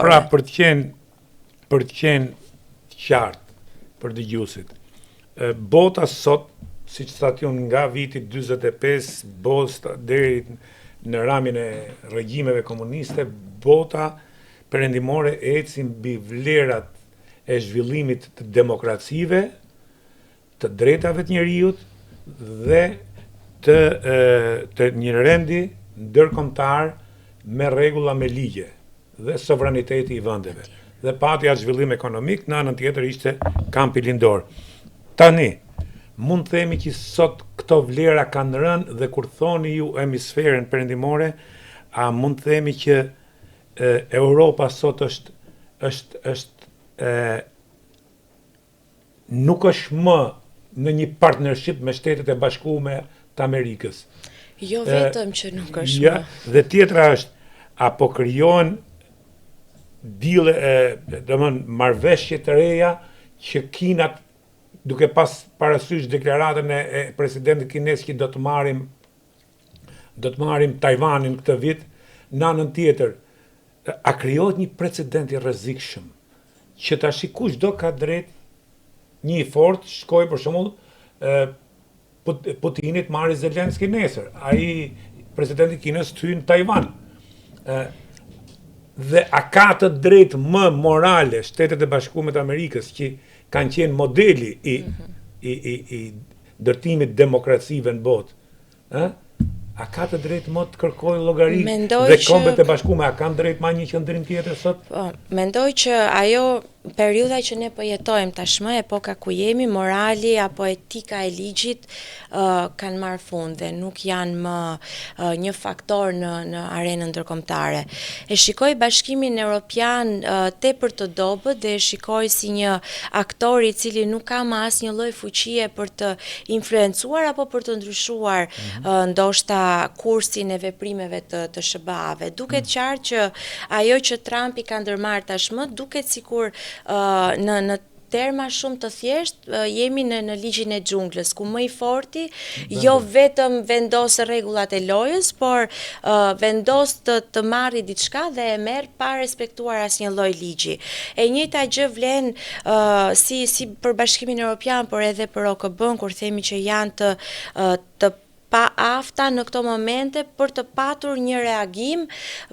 Pra për të qenë qartë për dëgjuesit. Bota sot, siç thatë unë, nga viti 45 deri në ramin e regjimeve komuniste, bota perëndimore eci mbi vlerat e zhvillimit të demokracive, të drejtave të njerëzit dhe të një rendi ndërkombëtar me rregulla, me ligje dhe sovraniteti i vendeve. Dhe pati atë zhvillim ekonomik, në anën tjetër ishte kampi lindor. Tani, mund të themi që sot këto vlera kanë rënë dhe kur thoni ju hemisferën perëndimore, a mund të themi që Europa sot nuk është më në një partnership me Shtetet e Bashkuara të Amerikës. Jo vetëm që nuk është më. Dhe tjetra është, apo krijohen dile, marrëveshje të reja që Kina, duke pas parasysh deklaratën e presidentit kinez që do të marrim Tajvanin këtë vit, në anën tjetër, a krijohet një precedent i rrezikshëm që tash kushdo ka drejt një fort shkoj për shembull Putinit marri Zelenski nesër. Ai presidenti kinez hyn në Tajvan. Dhe a ka të drejtë më morale Shtetet e Bashkuara të Amerikës që kanë qenë modeli i ndërtimit demokracive në botë? A ka të drejtë më të kërkojë llogari dhe Kombet e Bashkuara, a kanë drejtë më një qendrim tjetër sot? Mendoj që ajo periudha që ne po jetojmë tashmë, epoka ku jemi, morali apo etika e ligjit kanë marrë fund dhe nuk janë më një faktor në arenën ndërkombëtare. E shikoj Bashkimin Evropian tepër të dobët dhe e shikoj si një aktor i cili nuk ka më asnjë lloj fuqie për të influencuar apo për të ndryshuar ndoshta kursin e veprimeve të SBA-ve. Duket qartë që ajo që Trumpi ka ndërmarrë tashmë duket sikur në terma shumë të thjesht jemi në ligjin e xhunglës, ku më i forti jo vetëm vendos rregullat e lojës, por vendos të marrë diçka dhe e merr pa respektuar asnjë lloj ligji. E njëjta gjë vlen si për Bashkimin Evropian, por edhe për OKB-n, kur themi që janë të pa afta në këto momente për të patur një reagim,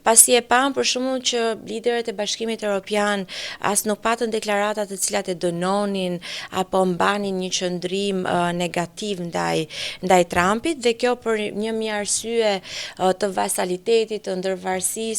pasi e pam për shembull që liderët e Bashkimit Evropian as nuk patën deklarata të cilat e dënonin apo mbanin një qëndrim negativ ndaj Trumpit, dhe kjo për një arsye të vasalitetit, të ndërvarësisë,